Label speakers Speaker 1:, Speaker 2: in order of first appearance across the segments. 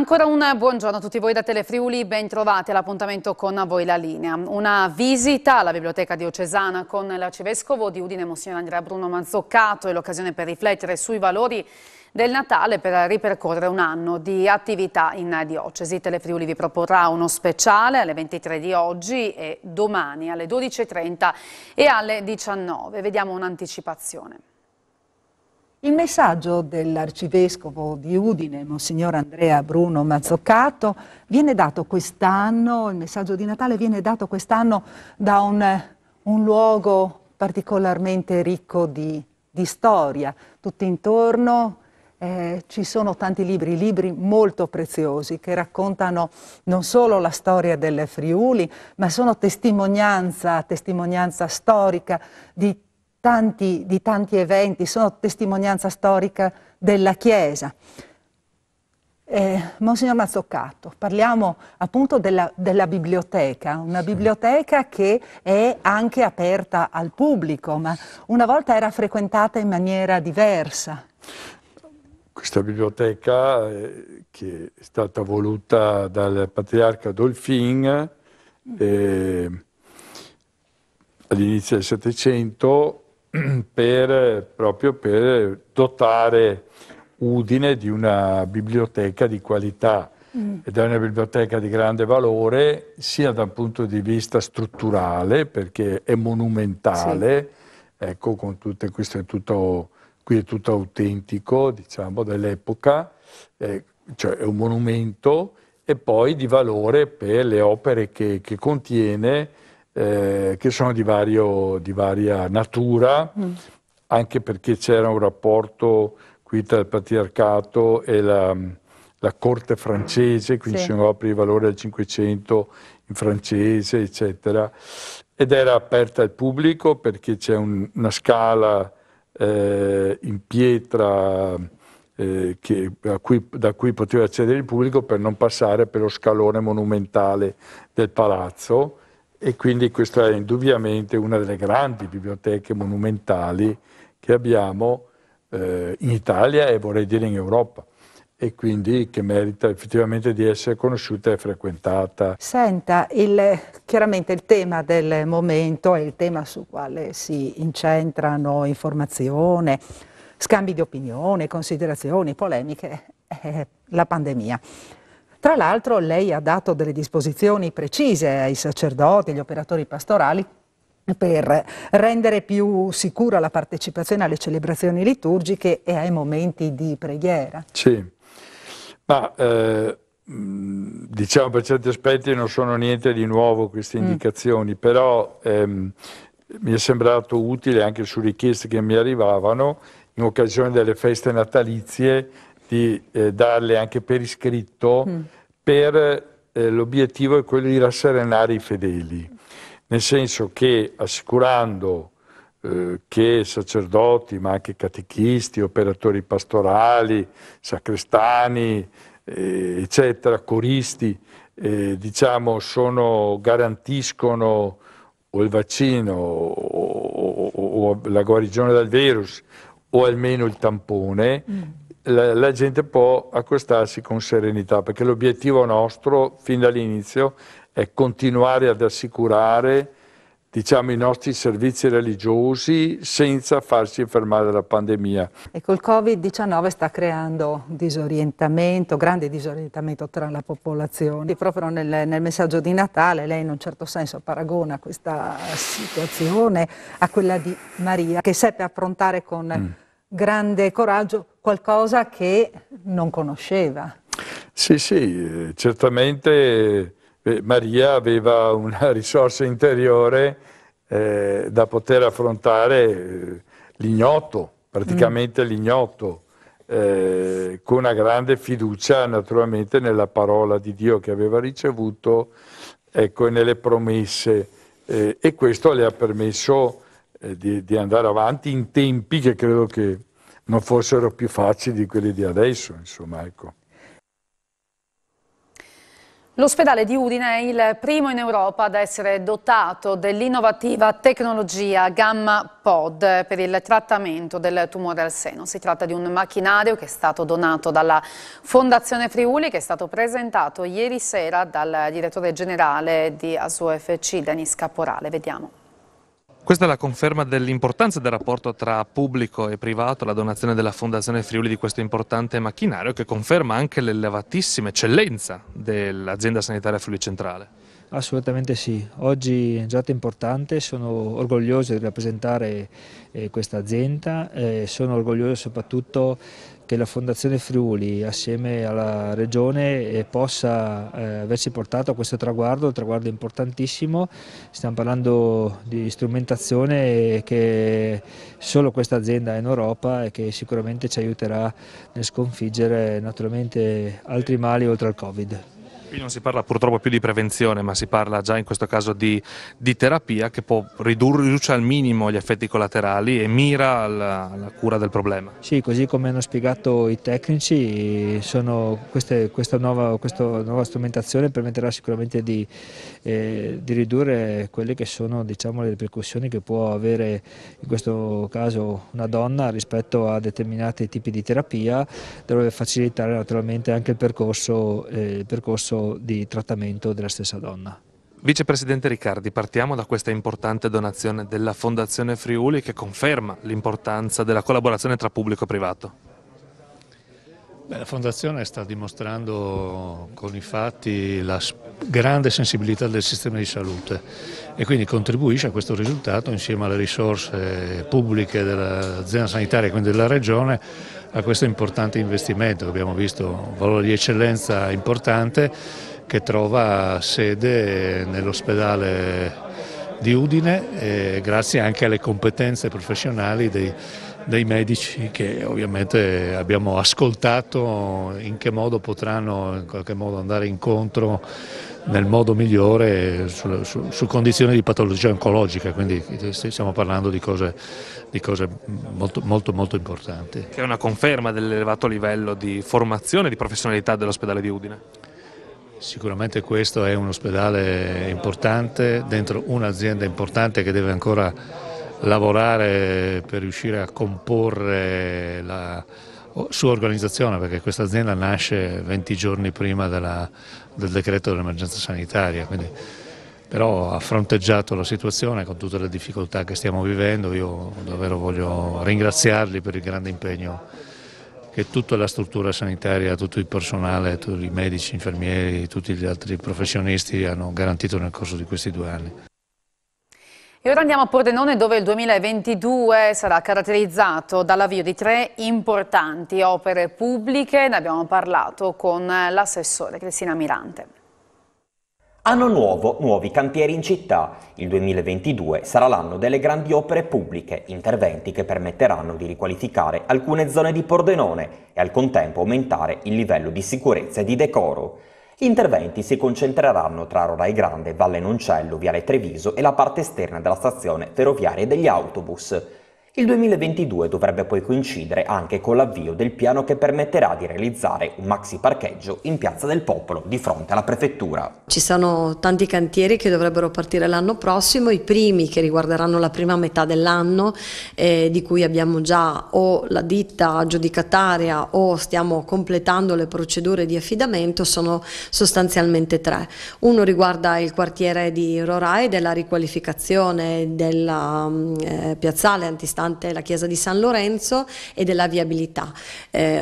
Speaker 1: Ancora un buongiorno a tutti voi da Telefriuli, ben trovati all'appuntamento con voi la linea. Una visita alla Biblioteca Diocesana con l'Arcivescovo di Udine, Monsignor Andrea Bruno Mazzoccato, è l'occasione per riflettere sui valori del Natale per ripercorrere un anno di attività in diocesi. Telefriuli vi proporrà uno speciale alle 23 di oggi e domani alle 12:30 e alle 19. Vediamo un'anticipazione.
Speaker 2: Il messaggio dell'Arcivescovo di Udine, Monsignor Andrea Bruno Mazzoccato, viene dato quest'anno, il messaggio di Natale viene dato quest'anno da un luogo particolarmente ricco di storia. Tutto intorno ci sono tanti libri molto preziosi che raccontano non solo la storia del Friuli, ma sono testimonianza storica di tanti eventi, sono testimonianza storica della Chiesa. Monsignor Mazzoccato, parliamo appunto della biblioteca, una biblioteca che è anche aperta al pubblico, ma una volta era frequentata in maniera diversa.
Speaker 3: Questa biblioteca, che è stata voluta dal patriarca Dolfin all'inizio del Settecento, proprio per dotare Udine di una biblioteca di qualità ed è una biblioteca di grande valore sia da un punto di vista strutturale, perché è monumentale, sì. Ecco, con tutte queste, qui è tutto autentico, diciamo, dell'epoca, cioè è un monumento, e poi di valore per le opere che contiene, che sono di varia natura, anche perché c'era un rapporto qui tra il patriarcato e la corte francese, quindi ci sono opere di valore del Cinquecento in francese, eccetera, ed era aperta al pubblico perché c'è una scala in pietra da cui poteva accedere il pubblico per non passare per lo scalone monumentale del palazzo. E quindi questa è indubbiamente una delle grandi biblioteche monumentali che abbiamo in Italia e vorrei dire in Europa, e quindi che merita effettivamente di essere conosciuta e frequentata.
Speaker 2: Senta, chiaramente il tema del momento è il tema sul quale si incentrano informazione, scambi di opinione, considerazioni, polemiche, la pandemia. Tra l'altro lei ha dato delle disposizioni precise ai sacerdoti, agli operatori pastorali per rendere più sicura la partecipazione alle celebrazioni liturgiche e ai momenti di preghiera.
Speaker 3: Sì, ma diciamo per certi aspetti non sono niente di nuovo queste indicazioni, però mi è sembrato utile anche su richieste che mi arrivavano in occasione delle feste natalizie di darle anche per iscritto, per l'obiettivo è quello di rasserenare i fedeli, nel senso che assicurando che sacerdoti, ma anche catechisti, operatori pastorali, sacrestani, eccetera, coristi, diciamo, garantiscono o il vaccino o la guarigione dal virus o almeno il tampone, la gente può accostarsi con serenità, perché l'obiettivo nostro fin dall'inizio è continuare ad assicurare, diciamo, i nostri servizi religiosi senza farsi fermare dalla pandemia.
Speaker 2: Ecco, il Covid-19 sta creando disorientamento, grande disorientamento tra la popolazione. E proprio nel messaggio di Natale lei in un certo senso paragona questa situazione a quella di Maria, che seppe affrontare con grande coraggio qualcosa che non conosceva.
Speaker 3: Sì, sì, certamente Maria aveva una risorsa interiore da poter affrontare l'ignoto, praticamente l'ignoto, con una grande fiducia naturalmente nella parola di Dio che aveva ricevuto, ecco, e nelle promesse, e questo le ha permesso di andare avanti in tempi che credo che non fossero più facili di quelli di adesso, insomma, ecco.
Speaker 1: L'ospedale di Udine è il primo in Europa ad essere dotato dell'innovativa tecnologia Gamma Pod per il trattamento del tumore al seno. Si tratta di un macchinario che è stato donato dalla Fondazione Friuli, che è stato presentato ieri sera dal direttore generale di ASUFC, Denis Caporale. Vediamo.
Speaker 4: Questa è la conferma dell'importanza del rapporto tra pubblico e privato, la donazione della Fondazione Friuli di questo importante macchinario che conferma anche l'elevatissima eccellenza dell'azienda sanitaria Friuli Centrale.
Speaker 5: Assolutamente sì, oggi è una giornata importante, sono orgoglioso di rappresentare questa azienda, sono orgoglioso soprattutto che la Fondazione Friuli assieme alla Regione possa averci portato a questo traguardo, un traguardo importantissimo. Stiamo parlando di strumentazione che solo questa azienda ha in Europa e che sicuramente ci aiuterà nel sconfiggere naturalmente altri mali oltre al Covid.
Speaker 4: Qui non si parla purtroppo più di prevenzione, ma si parla già in questo caso di terapia che può riduce al minimo gli effetti collaterali e mira alla cura del problema.
Speaker 5: Sì, così come hanno spiegato i tecnici, questa nuova strumentazione permetterà sicuramente di ridurre quelle che sono, diciamo, le ripercussioni che può avere in questo caso una donna rispetto a determinati tipi di terapia, dovrebbe facilitare naturalmente anche il percorso di trattamento della stessa donna.
Speaker 4: Vicepresidente Riccardi, partiamo da questa importante donazione della Fondazione Friuli che conferma l'importanza della collaborazione tra pubblico e privato.
Speaker 6: La Fondazione sta dimostrando con i fatti la grande sensibilità del sistema di salute e quindi contribuisce a questo risultato insieme alle risorse pubbliche dell'azienda sanitaria e quindi della Regione a questo importante investimento. Abbiamo visto un valore di eccellenza importante che trova sede nell'ospedale di Udine grazie anche alle competenze professionali dei medici che ovviamente abbiamo ascoltato in che modo potranno in qualche modo andare incontro nel modo migliore su condizioni di patologia oncologica, quindi stiamo parlando di cose molto importanti.
Speaker 4: Che è una conferma dell'elevato livello di formazione e di professionalità dell'ospedale di Udine.
Speaker 6: Sicuramente questo è un ospedale importante, dentro un'azienda importante che deve ancora lavorare per riuscire a comporre la sua organizzazione, perché questa azienda nasce 20 giorni prima del decreto dell'emergenza sanitaria, quindi, però ha fronteggiato la situazione con tutte le difficoltà che stiamo vivendo. Io davvero voglio ringraziarli per il grande impegno che tutta la struttura sanitaria, tutto il personale, tutti i medici, infermieri, tutti gli altri professionisti hanno garantito nel corso di questi 2 anni.
Speaker 1: E ora andiamo a Pordenone, dove il 2022 sarà caratterizzato dall'avvio di 3 importanti opere pubbliche. Ne abbiamo parlato con l'assessore Cristina Mirante.
Speaker 7: Anno nuovo, nuovi cantieri in città. Il 2022 sarà l'anno delle grandi opere pubbliche, interventi che permetteranno di riqualificare alcune zone di Pordenone e al contempo aumentare il livello di sicurezza e di decoro. Gli interventi si concentreranno tra Rorai Grande, Valle Noncello, Viale Treviso e la parte esterna della stazione ferroviaria degli autobus. Il 2022 dovrebbe poi coincidere anche con l'avvio del piano che permetterà di realizzare un maxi parcheggio in Piazza del Popolo di fronte alla prefettura.
Speaker 8: Ci sono tanti cantieri che dovrebbero partire l'anno prossimo, i primi che riguarderanno la prima metà dell'anno, di cui abbiamo già o la ditta aggiudicataria o stiamo completando le procedure di affidamento, sono sostanzialmente 3. Uno riguarda il quartiere di Rorai, della riqualificazione della piazzale antistante la chiesa di San Lorenzo e della viabilità.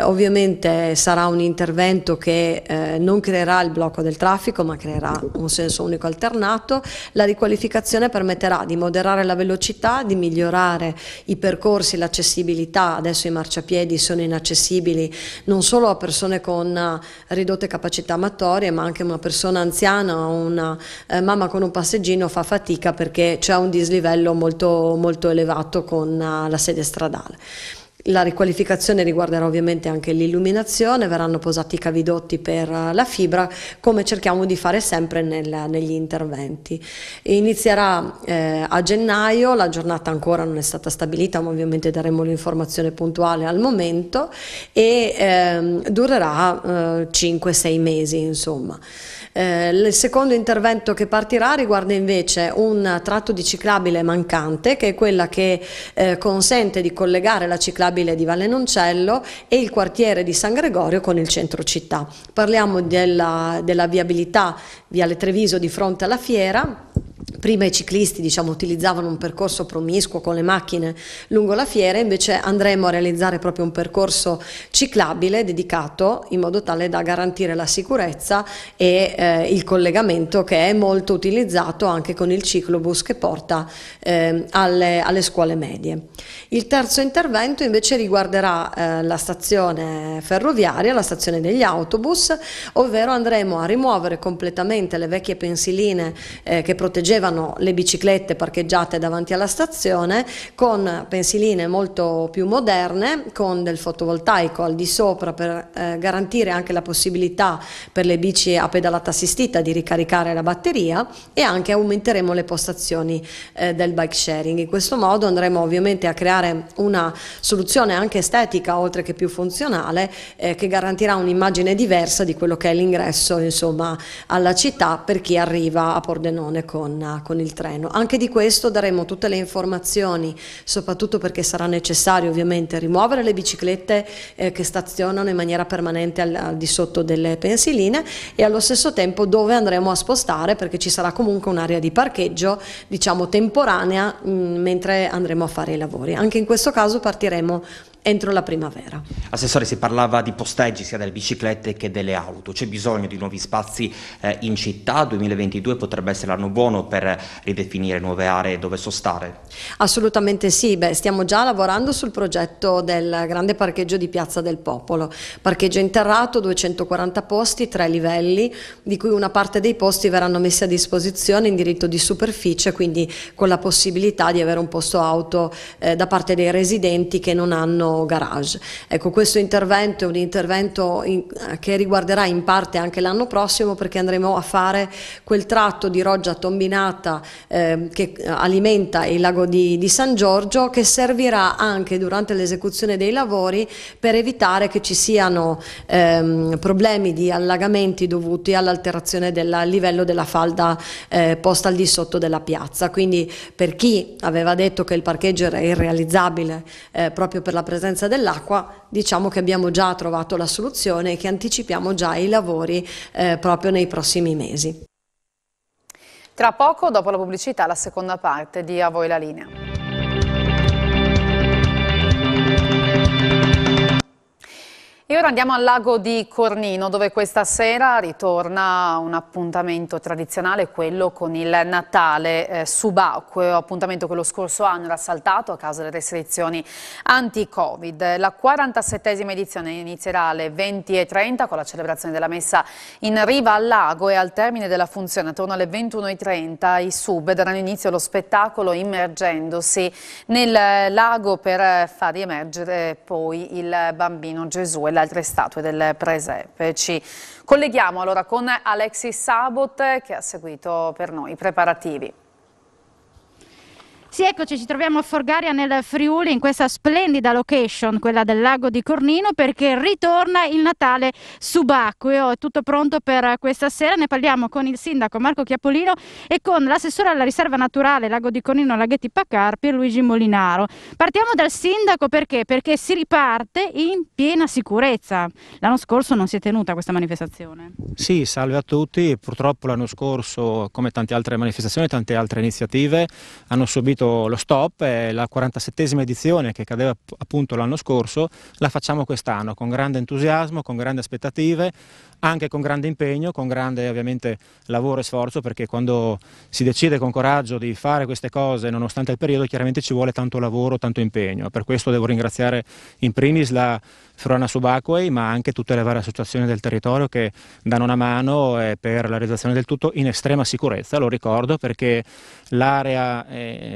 Speaker 8: Ovviamente sarà un intervento che non creerà il blocco del traffico, ma creerà un senso unico alternato. La riqualificazione permetterà di moderare la velocità, di migliorare i percorsi, l'accessibilità. Adesso i marciapiedi sono inaccessibili non solo a persone con ridotte capacità motorie, ma anche una persona anziana o una mamma con un passeggino fa fatica perché c'è un dislivello molto elevato con la sede stradale. La riqualificazione riguarderà ovviamente anche l'illuminazione, verranno posati i cavidotti per la fibra, come cerchiamo di fare sempre negli interventi. Inizierà a gennaio, la giornata ancora non è stata stabilita, ma ovviamente daremo l'informazione puntuale al momento, e durerà 5-6 mesi, insomma. Il secondo intervento che partirà riguarda invece un tratto di ciclabile mancante, che è quella che consente di collegare la ciclabile di Valle Noncello e il quartiere di San Gregorio con il centro città. Parliamo della viabilità Viale Treviso di fronte alla fiera. Prima i ciclisti, diciamo, utilizzavano un percorso promiscuo con le macchine lungo la fiera, invece andremo a realizzare proprio un percorso ciclabile dedicato in modo tale da garantire la sicurezza e il collegamento, che è molto utilizzato anche con il ciclobus che porta alle scuole medie. Il terzo intervento invece riguarderà la stazione ferroviaria, la stazione degli autobus, ovvero andremo a rimuovere completamente le vecchie pensiline che proteggevano le biciclette parcheggiate davanti alla stazione, con pensiline molto più moderne, con del fotovoltaico al di sopra per garantire anche la possibilità per le bici a pedalata assistita di ricaricare la batteria, e anche aumenteremo le postazioni del bike sharing. In questo modo andremo ovviamente a creare una soluzione anche estetica oltre che più funzionale, che garantirà un'immagine diversa di quello che è l'ingresso, insomma, alla città per chi arriva a Pordenone con il treno. Anche di questo daremo tutte le informazioni, soprattutto perché sarà necessario ovviamente rimuovere le biciclette che stazionano in maniera permanente al di sotto delle pensiline, e allo stesso tempo dove andremo a spostare, perché ci sarà comunque un'area di parcheggio, diciamo, temporanea mentre andremo a fare i lavori. Anche in questo caso partiremo entro la primavera.
Speaker 7: Assessore, si parlava di posteggi sia delle biciclette che delle auto. C'è bisogno di nuovi spazi in città? 2022 potrebbe essere l'anno buono per ridefinire nuove aree dove sostare?
Speaker 8: Assolutamente sì. Stiamo già lavorando sul progetto del grande parcheggio di Piazza del Popolo. Parcheggio interrato, 240 posti, 3 livelli, di cui una parte dei posti verranno messi a disposizione in diritto di superficie, quindi con la possibilità di avere un posto auto da parte dei residenti che non hanno garage. Ecco, questo intervento è un intervento che riguarderà in parte anche l'anno prossimo, perché andremo a fare quel tratto di roggia tombinata che alimenta il lago di San Giorgio, che servirà anche durante l'esecuzione dei lavori per evitare che ci siano problemi di allagamenti dovuti all'alterazione del livello della falda posta al di sotto della piazza. Quindi, per chi aveva detto che il parcheggio era irrealizzabile proprio per la presenza dell'acqua, diciamo che abbiamo già trovato la soluzione e che anticipiamo già i lavori proprio nei prossimi mesi.
Speaker 1: Tra poco, dopo la pubblicità, la seconda parte di A voi la linea. E ora andiamo al lago di Cornino, dove questa sera ritorna un appuntamento tradizionale, quello con il Natale subacqueo, appuntamento che lo scorso anno era saltato a causa delle restrizioni anti-Covid. La 47esima edizione inizierà alle 20:30 con la celebrazione della messa in riva al lago, e al termine della funzione, attorno alle 21:30, i sub daranno inizio allo spettacolo immergendosi nel lago per far riemergere poi il bambino Gesù e le altre statue del presepe. Ci colleghiamo allora con Alexis Sabot, che ha seguito per noi i preparativi.
Speaker 9: Sì, eccoci, ci troviamo a Forgaria nel Friuli, in questa splendida location, quella del lago di Cornino, perché ritorna il Natale subacqueo. È tutto pronto per questa sera, ne parliamo con il sindaco Marco Chiapolino e con l'assessore alla riserva naturale Lago di Cornino Laghetti Paccar, Pierluigi Molinaro. Partiamo dal sindaco perché si riparte in piena sicurezza. L'anno scorso non si è tenuta questa manifestazione.
Speaker 10: Sì, salve a tutti. Purtroppo l'anno scorso, come tante altre manifestazioni, tante altre iniziative, hanno subito lo stop, e la 47esima edizione, che cadeva appunto l'anno scorso, la facciamo quest'anno con grande entusiasmo, con grandi aspettative, anche con grande impegno, con grande ovviamente lavoro e sforzo, perché quando si decide con coraggio di fare queste cose, nonostante il periodo, chiaramente ci vuole tanto lavoro, tanto impegno. Per questo devo ringraziare in primis la Floriana Subacquei, ma anche tutte le varie associazioni del territorio che danno una mano per la realizzazione del tutto in estrema sicurezza, lo ricordo, perché l'area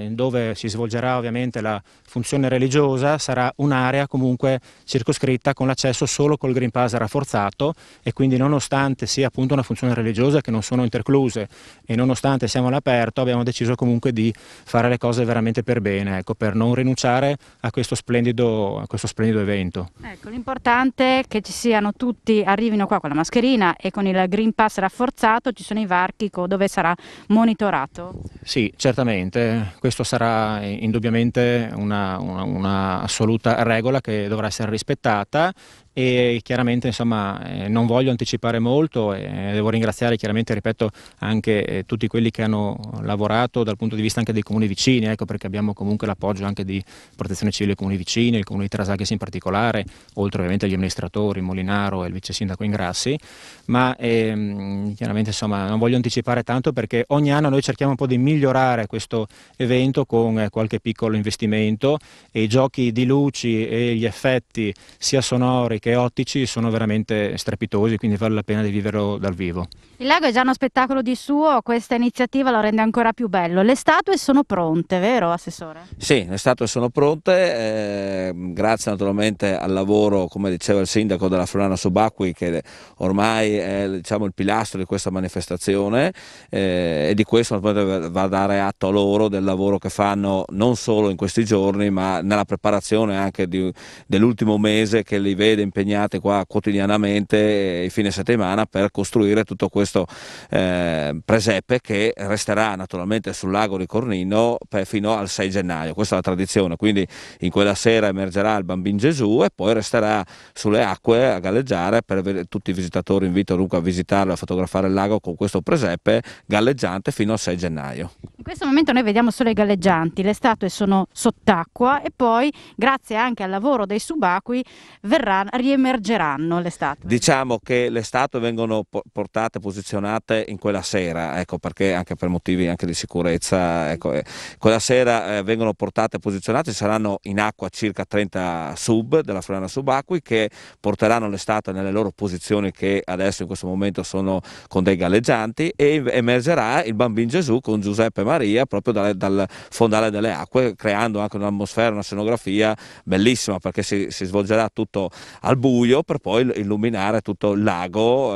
Speaker 10: dove si svolgerà ovviamente la funzione religiosa sarà un'area comunque circoscritta con l'accesso solo col Green Pass rafforzato, e quindi nonostante sia appunto una funzione religiosa che non sono intercluse e nonostante siamo all'aperto, abbiamo deciso comunque di fare le cose veramente per bene, ecco, per non rinunciare a questo splendido evento.
Speaker 9: Ecco, l'importante è che ci siano tutti, arrivino qua con la mascherina e con il Green Pass rafforzato. Ci sono i varchi dove sarà monitorato?
Speaker 10: Sì, certamente, questo sarà indubbiamente una assoluta regola che dovrà essere rispettata, e chiaramente insomma non voglio anticipare molto, e devo ringraziare chiaramente, ripeto, anche tutti quelli che hanno lavorato dal punto di vista anche dei comuni vicini, ecco, perché abbiamo comunque l'appoggio anche di Protezione Civile dei comuni vicini, il comune di Trasaghes in particolare, oltre ovviamente agli amministratori, Molinaro e il vice sindaco Ingrassi, ma chiaramente insomma non voglio anticipare tanto, perché ogni anno noi cerchiamo un po' di migliorare questo evento con qualche piccolo investimento, e i giochi di luci e gli effetti sia sonori che ottici sono veramente strepitosi, quindi vale la pena di viverlo dal vivo.
Speaker 9: Il lago è già uno spettacolo di suo, questa iniziativa lo rende ancora più bello. Le statue sono pronte, vero Assessore?
Speaker 11: Sì, le statue sono pronte, grazie naturalmente al lavoro, come diceva il sindaco, della Floriana Subacquei, che ormai è, diciamo, il pilastro di questa manifestazione, e di questo va a dare atto a loro del lavoro che fanno non solo in questi giorni, ma nella preparazione anche dell'ultimo mese, che li vede impegnati qua quotidianamente il fine settimana per costruire tutto questo presepe, che resterà naturalmente sul lago di Cornino fino al 6 gennaio. Questa è la tradizione, quindi in quella sera emergerà il Bambino Gesù e poi resterà sulle acque a galleggiare. Tutti i visitatori invito dunque a visitarlo, a fotografare il lago con questo presepe galleggiante fino al 6 gennaio.
Speaker 9: In questo momento noi vediamo solo i galleggianti, le statue sono sott'acqua, e poi grazie anche al lavoro dei subacquei riemergeranno le statue.
Speaker 11: Diciamo che le statue vengono portate, posizionate in quella sera, ecco, perché anche per motivi anche di sicurezza, ecco, quella sera vengono portate e posizionate. Saranno in acqua circa 30 sub della Floriana Subacquei, che porteranno le statue nelle loro posizioni, che adesso in questo momento sono con dei galleggianti, e emergerà il Bambino Gesù con Giuseppe e Maria proprio dal fondale delle acque, creando anche un'atmosfera, una scenografia bellissima, perché si svolgerà tutto al buio per poi illuminare tutto il lago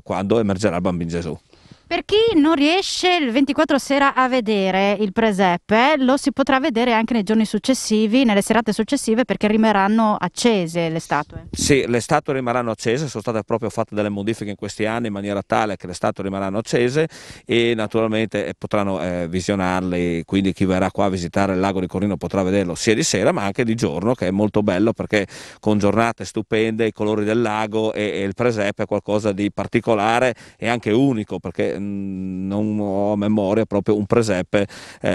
Speaker 11: quando emergerà il Bambino Gesù.
Speaker 9: Per chi non riesce il 24 sera a vedere il presepe, lo si potrà vedere anche nei giorni successivi, nelle serate successive, perché rimarranno accese le statue.
Speaker 11: Sì, le statue rimarranno accese, sono state proprio fatte delle modifiche in questi anni in maniera tale che le statue rimarranno accese, e naturalmente potranno visionarle, quindi chi verrà qua a visitare il lago di Cornino potrà vederlo sia di sera ma anche di giorno, che è molto bello, perché con giornate stupende, i colori del lago e il presepe è qualcosa di particolare e anche unico, perché non ho a memoria proprio un presepe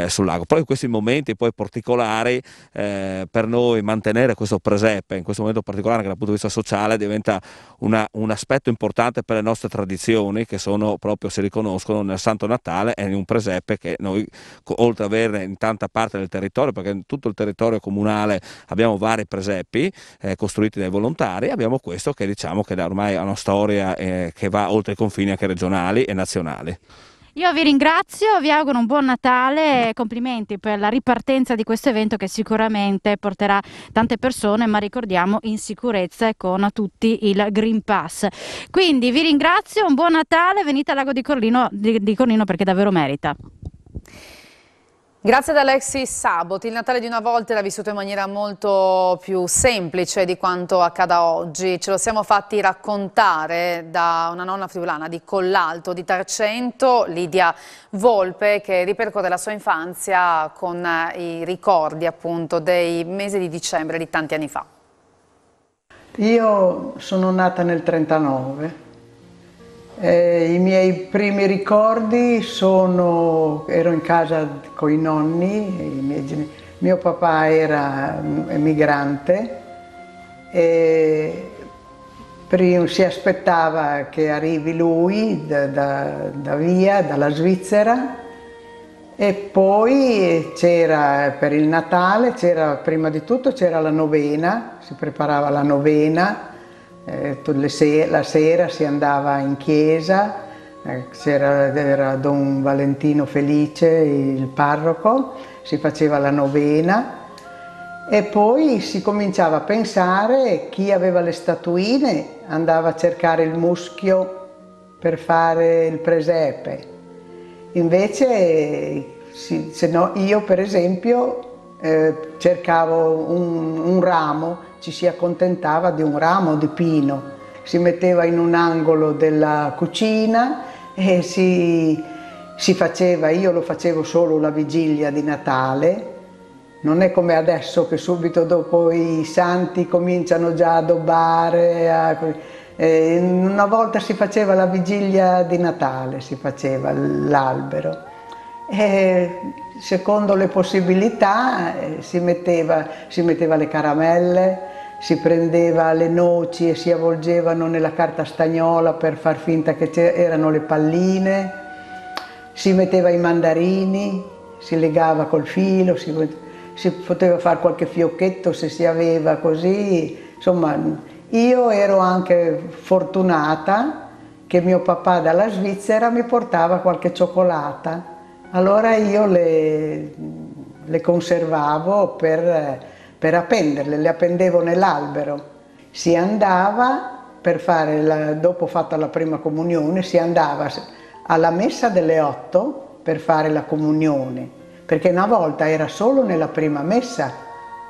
Speaker 11: sul lago. Poi in questi momenti poi particolari, per noi mantenere questo presepe in questo momento particolare, anche dal punto di vista sociale, diventa un aspetto importante per le nostre tradizioni, che sono proprio, si riconoscono nel Santo Natale e in un presepe che noi, oltre ad averne in tanta parte del territorio, perché in tutto il territorio comunale abbiamo vari presepi costruiti dai volontari, abbiamo questo che diciamo che ormai ha una storia che va oltre i confini anche regionali e nazionali.
Speaker 9: Io vi ringrazio, vi auguro un buon Natale e complimenti per la ripartenza di questo evento, che sicuramente porterà tante persone, ma ricordiamo in sicurezza e con tutti il Green Pass. Quindi vi ringrazio, un buon Natale, venite al lago di Cornino perché davvero merita.
Speaker 1: Grazie ad Alexis Saboti. Il Natale di una volta l'ha vissuto in maniera molto più semplice di quanto accada oggi. Ce lo siamo fatti raccontare da una nonna friulana di Collalto di Tarcento, Lidia Volpe, che ripercorre la sua infanzia con i ricordi appunto dei mesi di dicembre di tanti anni fa.
Speaker 12: Io sono nata nel 1939. I miei primi ricordi ero in casa con i nonni, mio papà era emigrante e si aspettava che arrivi lui dalla Svizzera, E poi c'era per il Natale, prima di tutto c'era la novena, si preparava la novena, la sera si andava in chiesa, era Don Valentino Felice, il parroco, si faceva la novena e poi si cominciava a pensare, chi aveva le statuine andava a cercare il muschio per fare il presepe. Invece, se no, io per esempio cercavo un ramo, ci si accontentava di un ramo di pino, si metteva in un angolo della cucina e si faceva, io lo facevo solo la vigilia di Natale, non è come adesso che subito dopo i santi cominciano già a addobbare, una volta si faceva la vigilia di Natale, si faceva l'albero e secondo le possibilità si metteva le caramelle, si prendeva le noci e si avvolgevano nella carta stagnola per far finta che erano le palline, si metteva i mandarini, si legava col filo, si poteva fare qualche fiocchetto se si aveva così, insomma. Io ero anche fortunata che mio papà dalla Svizzera mi portava qualche cioccolata, allora io le conservavo per appenderle, le appendevo nell'albero. Si andava dopo fatta la prima comunione, si andava alla messa delle 8 per fare la comunione, perché una volta era solo nella prima messa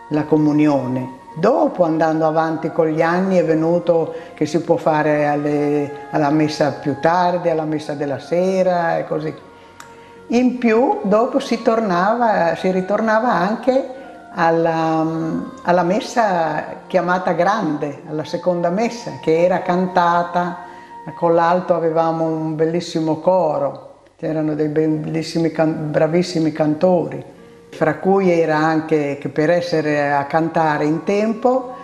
Speaker 12: la comunione. Dopo, andando avanti con gli anni, è venuto che si può fare alla messa più tardi, alla messa della sera e così. In più, dopo si ritornava anche alla messa chiamata grande, alla seconda messa, che era cantata, con l'alto avevamo un bellissimo coro, c'erano dei bravissimi cantori. Fra cui era anche che per essere a cantare in tempo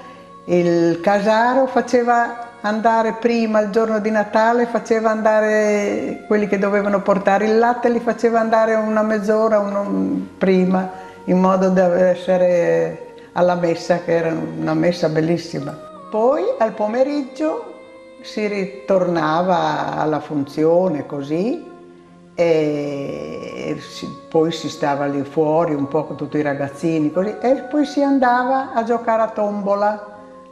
Speaker 12: il casaro faceva andare prima, il giorno di Natale, faceva andare quelli che dovevano portare il latte, li faceva andare una mezz'ora prima, in modo da essere alla messa, che era una messa bellissima. Poi al pomeriggio si ritornava alla funzione così, e poi si stava lì fuori un po' con tutti i ragazzini così, e poi si andava a giocare a tombola.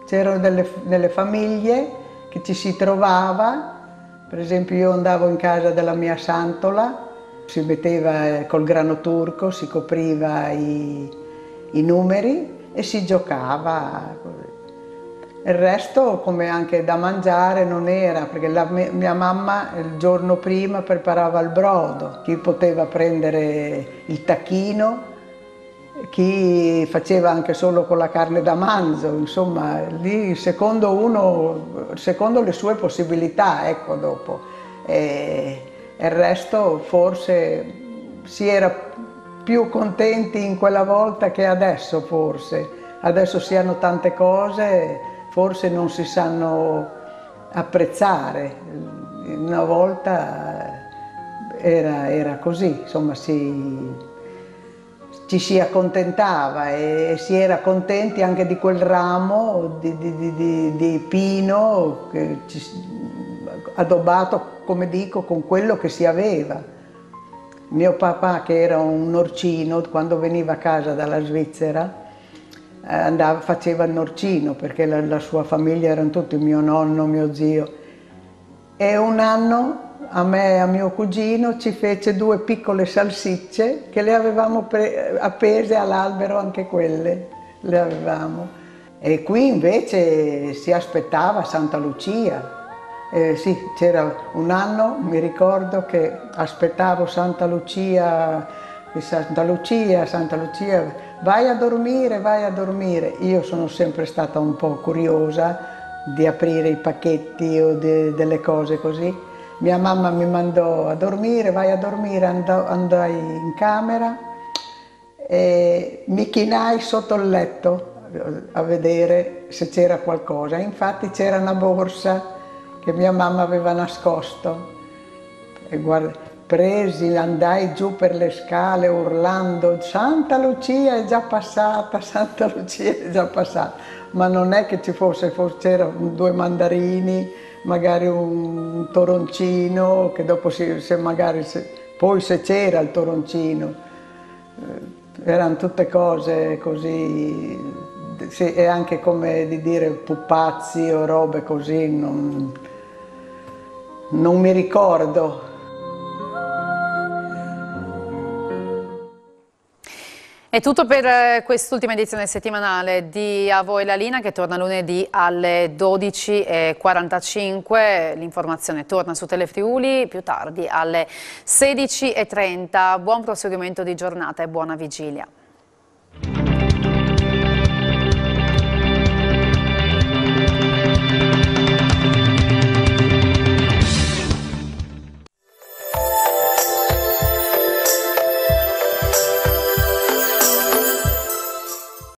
Speaker 12: C'erano delle famiglie che ci si trovava, per esempio io andavo in casa della mia santola, si metteva col grano turco, si copriva i numeri e si giocava così. Il resto, come anche da mangiare, non era, perché mia mamma il giorno prima preparava il brodo, chi poteva prendere il tacchino, chi faceva anche solo con la carne da manzo, insomma, lì secondo le sue possibilità, ecco, dopo. E il resto forse si era più contenti in quella volta che adesso, forse. Adesso si hanno tante cose, forse non si sanno apprezzare. Una volta era così, insomma, ci si accontentava e si era contenti anche di quel ramo di pino addobbato, come dico, con quello che si aveva. Mio papà, che era un norcino, quando veniva a casa dalla Svizzera, faceva il norcino, perché la sua famiglia erano tutti mio nonno, mio zio, e un anno a me e a mio cugino ci fece 2 piccole salsicce che le avevamo appese all'albero, anche quelle le avevamo. E qui invece si aspettava Santa Lucia. Sì, c'era un anno, mi ricordo, che aspettavo Santa Lucia, vai a dormire, vai a dormire. Io sono sempre stata un po' curiosa di aprire i pacchetti o delle cose così. Mia mamma mi mandò a dormire, vai a dormire, andai in camera e mi chinai sotto il letto a vedere se c'era qualcosa. Infatti c'era una borsa che mia mamma aveva nascosto. E presi, andai giù per le scale urlando Santa Lucia è già passata, Santa Lucia è già passata, ma non è che ci fosse, c'erano 2 mandarini, magari un toroncino, che dopo poi se c'era il toroncino, erano tutte cose così, sì, e anche come di dire pupazzi o robe così, non mi ricordo.
Speaker 1: È tutto per quest'ultima edizione settimanale di A Voi la Linea, che torna lunedì alle 12:45. L'informazione torna su Telefriuli più tardi alle 16:30. Buon proseguimento di giornata e buona vigilia.